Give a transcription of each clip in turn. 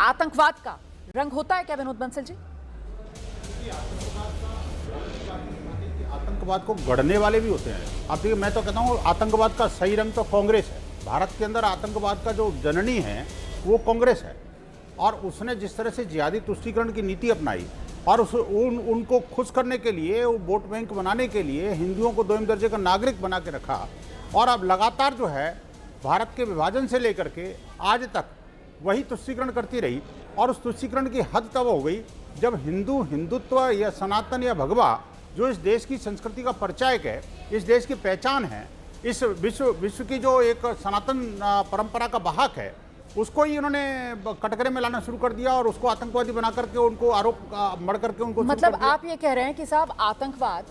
आतंकवाद का रंग होता है क्या विनोद बंसल जी? आतंकवाद को गढ़ने वाले भी होते हैं। आप देखिए, मैं तो कहता हूँ आतंकवाद का सही रंग तो कांग्रेस है। भारत के अंदर आतंकवाद का जो जननी है वो कांग्रेस है, और उसने जिस तरह से जिहादी तुष्टीकरण की नीति अपनाई और उनको खुश करने के लिए, वो वोट बैंक बनाने के लिए हिंदुओं को दोयम दर्जे का नागरिक बना के रखा, और अब लगातार जो है भारत के विभाजन से लेकर के आज तक वही तुष्टीकरण करती रही। और उस तुष्टीकरण की हद तब हो गई जब हिंदुत्व या सनातन या भगवा, जो इस देश की संस्कृति का परिचायक है, इस देश की पहचान है, इस विश्व की जो एक सनातन परंपरा का वाहक है, उसको ही इन्होंने कटघरे में लाना शुरू कर दिया और उसको आतंकवादी बना करके उनको आरोप मढ़ करके उनको मतलब आप ये कह रहे हैं कि साहब आतंकवाद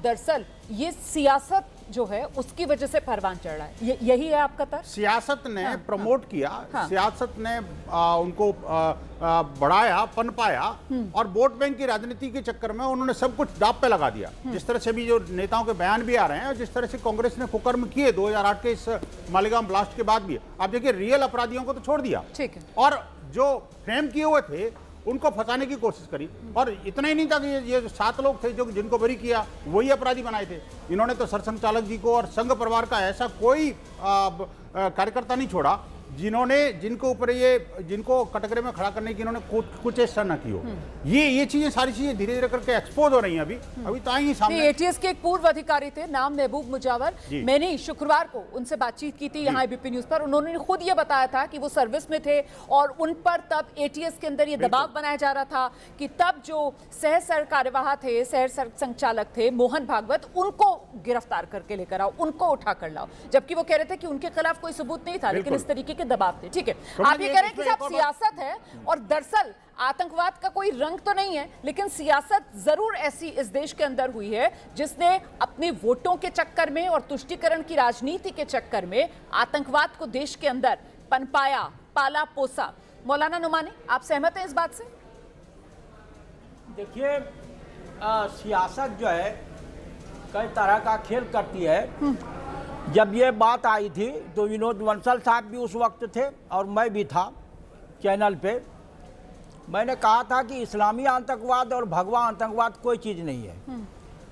दरअसल ये सियासत जो है उसकी वजह से परवान चढ़ रहा है, यही है आपका तर्क? सियासत ने प्रमोट किया, सियासत ने उनको बढ़ाया, पनपाया, और वोट बैंक की राजनीति के चक्कर में उन्होंने सब कुछ दांव पे लगा दिया। जिस तरह से भी जो नेताओं के बयान भी आ रहे हैं, और जिस तरह से कांग्रेस ने कुकर्म किए 2008 के इस मालेगांव ब्लास्ट के बाद भी, आप देखिए रियल अपराधियों को तो छोड़ दिया, ठीक है, और जो फ्रेम किए हुए थे उनको फंसाने की कोशिश करी। और इतना ही नहीं था कि ये 7 लोग थे जो जिनको बरी किया वही अपराधी बनाए थे। इन्होंने तो सरसंघ चालक जी को और संघ परिवार का ऐसा कोई कार्यकर्ता नहीं छोड़ा जिनको ऊपर जिनको कटघरे में खड़ा करने की इन्होंने कुछ ऐसा न की हो। ये चीजें, सारी चीजें धीरे धीरे करके एक्सपोज हो रही हैं। अभी तो आई सामने। एटीएस के एक पूर्व अधिकारी थे, नाम महबूब मुजावर, मैंने शुक्रवार को उनसे बातचीत की थी यहाँ एबीपी न्यूज पर। उन्होंने खुद ये बताया था कि वो सर्विस में थे और उन पर तब एटीएस के अंदर ये दबाव बनाया जा रहा था कि तब जो सह कार्यवाह थे, सह संचालक थे मोहन भागवत, उनको गिरफ्तार करके लेकर आओ, उनको उठा कर लाओ, जबकि वो कह रहे थे कि उनके खिलाफ कोई सबूत नहीं था, लेकिन इस तरीके के दबाव थे। ठीक है, आप ये कह रहे हैं कि साहब सियासत है और दरअसल आतंकवाद का कोई रंग तो नहीं है, लेकिन सियासत जरूर ऐसी इस देश के अंदर हुई है जिसने अपने वोटों के चक्कर में और तुष्टीकरण की राजनीति के चक्कर में आतंकवाद को देश के अंदर पनपाया, पाला पोसा। मौलाना नुमानी, आप सहमत हैं इस बात से? देखिए, सियासत जो है कई तरह का खेल करती है। जब ये बात आई थी तो विनोद बंसल साहब भी उस वक्त थे और मैं भी था चैनल पे। मैंने कहा था कि इस्लामी आतंकवाद और भगवा आतंकवाद कोई चीज़ नहीं है।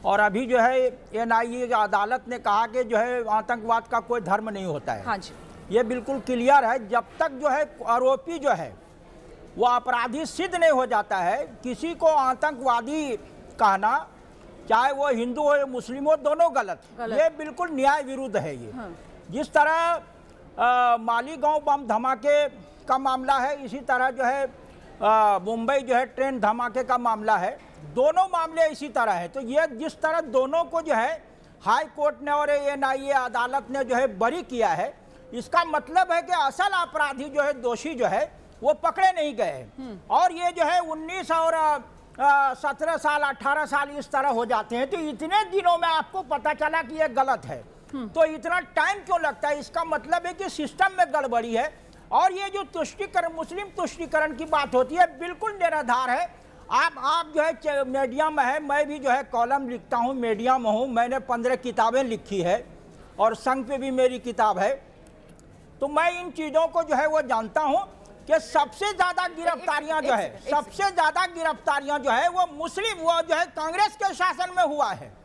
और अभी जो है एनआईए की अदालत ने कहा कि जो है आतंकवाद का कोई धर्म नहीं होता है। हाँ जी, ये बिल्कुल क्लियर है। जब तक जो है आरोपी जो है वो अपराधी सिद्ध नहीं हो जाता है, किसी को आतंकवादी कहना, चाहे वो हिंदू हो या मुस्लिम हो, दोनों गलत। ये बिल्कुल न्याय विरुद्ध है। ये जिस तरह मालीगांव बम धमाके का मामला है, इसी तरह जो है मुंबई जो है ट्रेन धमाके का मामला है, दोनों मामले इसी तरह है। तो ये जिस तरह दोनों को जो है हाई कोर्ट ने और एनआईए अदालत ने जो है बरी किया है, इसका मतलब है कि असल अपराधी जो है, दोषी जो है, वो पकड़े नहीं गए। और ये जो है 19 और 17 साल 18 साल इस तरह हो जाते हैं। तो इतने दिनों में आपको पता चला कि ये गलत है, तो इतना टाइम क्यों लगता है? इसका मतलब है कि सिस्टम में गड़बड़ी है। और ये जो तुष्टीकरण, मुस्लिम तुष्टीकरण की बात होती है, बिल्कुल निराधार है। आप जो है मीडिया में है, मैं भी जो है कॉलम लिखता हूँ, मीडिया में हूँ। मैंने 15 किताबें लिखी है और संघ पे भी मेरी किताब है। तो मैं इन चीज़ों को जो है वो जानता हूँ कि सबसे ज्यादा गिरफ्तारियां जो है, सबसे ज्यादा गिरफ्तारियां जो है वो मुस्लिम, वो जो है कांग्रेस के शासन में हुआ है।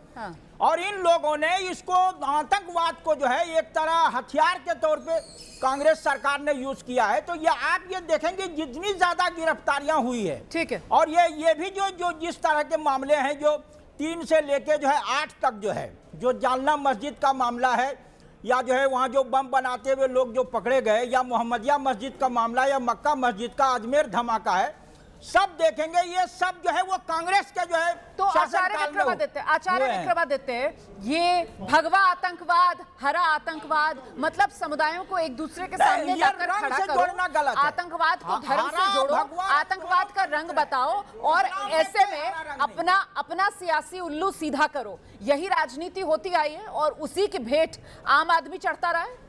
और इन लोगों ने इसको, आतंकवाद को जो है एक तरह हथियार के तौर पे कांग्रेस सरकार ने यूज किया है। तो ये आप ये देखेंगे जितनी ज्यादा गिरफ्तारियां हुई है, ठीक है, और ये भी जो जिस तरह के मामले हैं, जो 3 से लेके जो है 8 तक जो है, जो जालना मस्जिद का मामला है, या जो है वहाँ जो बम बनाते हुए लोग जो पकड़े गए, या मोहम्मदिया मस्जिद का मामला, या मक्का मस्जिद का अजमेर धमाका है, सब देखेंगे ये सब जो है वो कांग्रेस के जो है। तो आचार्य विक्रमादित्य, ये भगवा आतंकवाद, हरा आतंकवाद, मतलब समुदायों को एक दूसरे के सामने लाकर खड़ा करो, आतंकवाद को धर्म से जोड़ो, आतंकवाद का रंग बताओ, और ऐसे में अपना सियासी उल्लू सीधा करो। यही राजनीति होती आई है और उसी की भेंट आम आदमी चढ़ता रहा है।